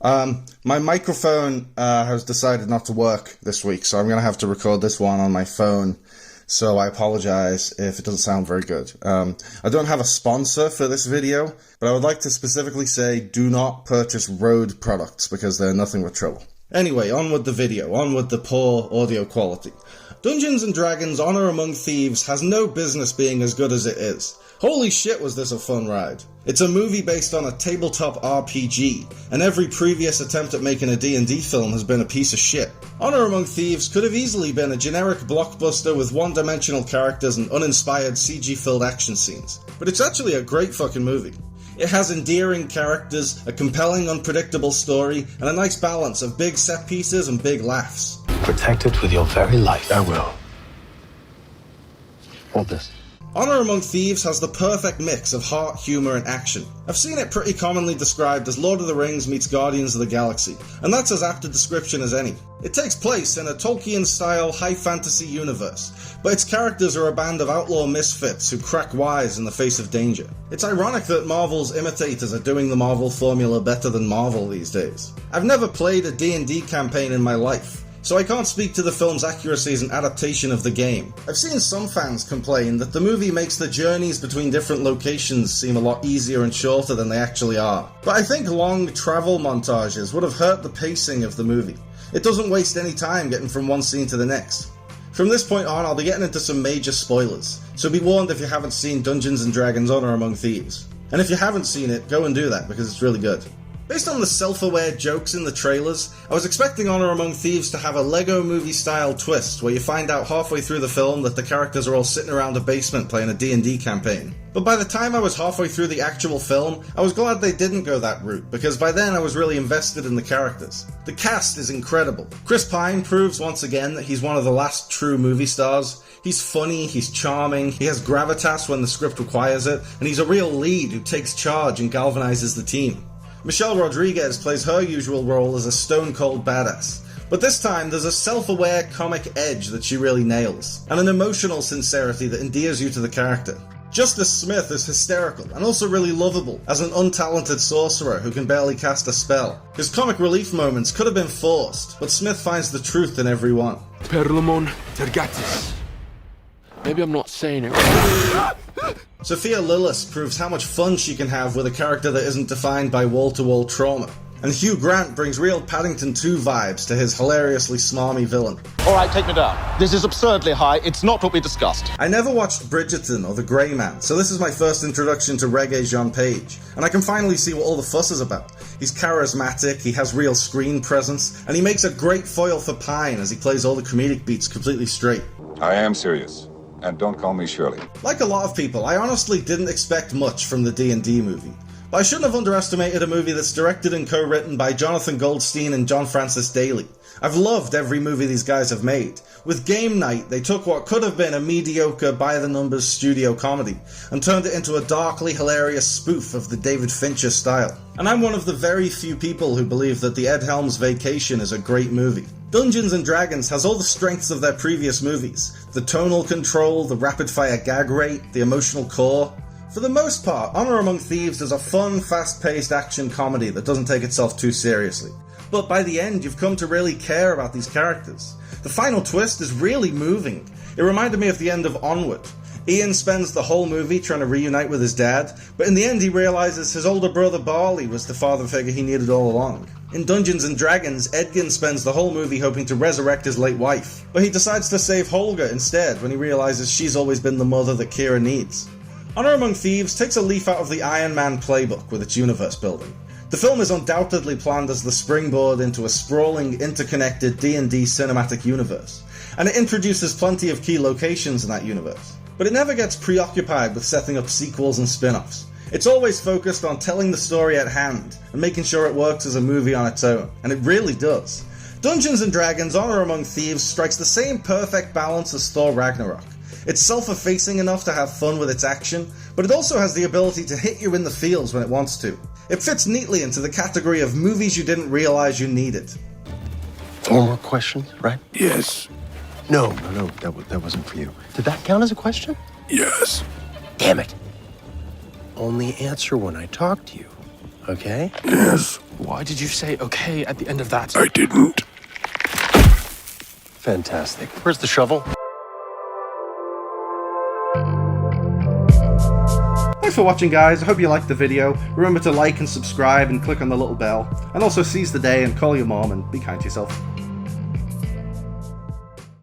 My microphone has decided not to work this week, so I'm going to have to record this one on my phone. So I apologize if it doesn't sound very good. I don't have a sponsor for this video, but I would like to specifically say do not purchase Rode products because they're nothing but trouble. Anyway, on with the video, on with the poor audio quality. Dungeons & Dragons Honor Among Thieves has no business being as good as it is. Holy shit was this a fun ride. It's a movie based on a tabletop RPG, and every previous attempt at making a D&D film has been a piece of shit. Honor Among Thieves could have easily been a generic blockbuster with one-dimensional characters and uninspired CG-filled action scenes. But it's actually a great fucking movie. It has endearing characters, a compelling, unpredictable story, and a nice balance of big set pieces and big laughs. Protect it with your very life. I will. Hold this. Honor Among Thieves has the perfect mix of heart, humor, and action. I've seen it pretty commonly described as Lord of the Rings meets Guardians of the Galaxy, and that's as apt a description as any. It takes place in a Tolkien-style high fantasy universe, but its characters are a band of outlaw misfits who crack wise in the face of danger. It's ironic that Marvel's imitators are doing the Marvel formula better than Marvel these days. I've never played a D&D campaign in my life, so I can't speak to the film's accuracy as an adaptation of the game. I've seen some fans complain that the movie makes the journeys between different locations seem a lot easier and shorter than they actually are. But I think long travel montages would have hurt the pacing of the movie. It doesn't waste any time getting from one scene to the next. From this point on, I'll be getting into some major spoilers, so be warned if you haven't seen Dungeons & Dragons Honor Among Thieves. And if you haven't seen it, go and do that, because it's really good. Based on the self-aware jokes in the trailers, I was expecting Honor Among Thieves to have a Lego movie-style twist where you find out halfway through the film that the characters are all sitting around a basement playing a D&D campaign. But by the time I was halfway through the actual film, I was glad they didn't go that route, because by then I was really invested in the characters. The cast is incredible. Chris Pine proves once again that he's one of the last true movie stars. He's funny, he's charming, he has gravitas when the script requires it, and he's a real lead who takes charge and galvanizes the team. Michelle Rodriguez plays her usual role as a stone-cold badass, but this time there's a self-aware comic edge that she really nails, and an emotional sincerity that endears you to the character. Justice Smith is hysterical, and also really lovable, as an untalented sorcerer who can barely cast a spell. His comic relief moments could have been forced, but Smith finds the truth in every one. Perlamon Tergatis. Maybe I'm not saying it right. Sophia Lillis proves how much fun she can have with a character that isn't defined by wall-to-wall trauma. And Hugh Grant brings real Paddington 2 vibes to his hilariously smarmy villain. Alright, take me down. This is absurdly high, it's not what we discussed. I never watched Bridgerton or The Grey Man, so this is my first introduction to Regé-Jean Page, and I can finally see what all the fuss is about. He's charismatic, he has real screen presence, and he makes a great foil for Pine as he plays all the comedic beats completely straight. I am serious. And don't call me Shirley. Like a lot of people, I honestly didn't expect much from the D&D movie. But I shouldn't have underestimated a movie that's directed and co-written by Jonathan Goldstein and John Francis Daley. I've loved every movie these guys have made. With Game Night, they took what could have been a mediocre by-the-numbers studio comedy and turned it into a darkly hilarious spoof of the David Fincher style. And I'm one of the very few people who believe that the Ed Helms Vacation is a great movie. Dungeons & Dragons has all the strengths of their previous movies. The tonal control, the rapid-fire gag rate, the emotional core. For the most part, Honor Among Thieves is a fun, fast-paced action comedy that doesn't take itself too seriously. But by the end, you've come to really care about these characters. The final twist is really moving. It reminded me of the end of Onward. Ian spends the whole movie trying to reunite with his dad, but in the end he realizes his older brother Barley was the father figure he needed all along. In Dungeons & Dragons, Edgin spends the whole movie hoping to resurrect his late wife, but he decides to save Holga instead when he realizes she's always been the mother that Kira needs. Honor Among Thieves takes a leaf out of the Iron Man playbook with its universe building. The film is undoubtedly planned as the springboard into a sprawling, interconnected D&D cinematic universe, and it introduces plenty of key locations in that universe. But it never gets preoccupied with setting up sequels and spin-offs. It's always focused on telling the story at hand and making sure it works as a movie on its own, and it really does. Dungeons & Dragons Honor Among Thieves strikes the same perfect balance as Thor Ragnarok. It's self-effacing enough to have fun with its action, but it also has the ability to hit you in the feels when it wants to. It fits neatly into the category of movies you didn't realize you needed. 4 more questions, right? Yes. No, that wasn't for you. Did that count as a question? Yes. Damn it. Only answer when I talk to you. Okay. Yes, Why did you say okay at the end of that? I didn't. Fantastic. Where's the shovel? Thanks for watching, guys. I hope you liked the video. Remember to like and subscribe and click on the little bell. And also seize the day and call your mom and be kind to yourself.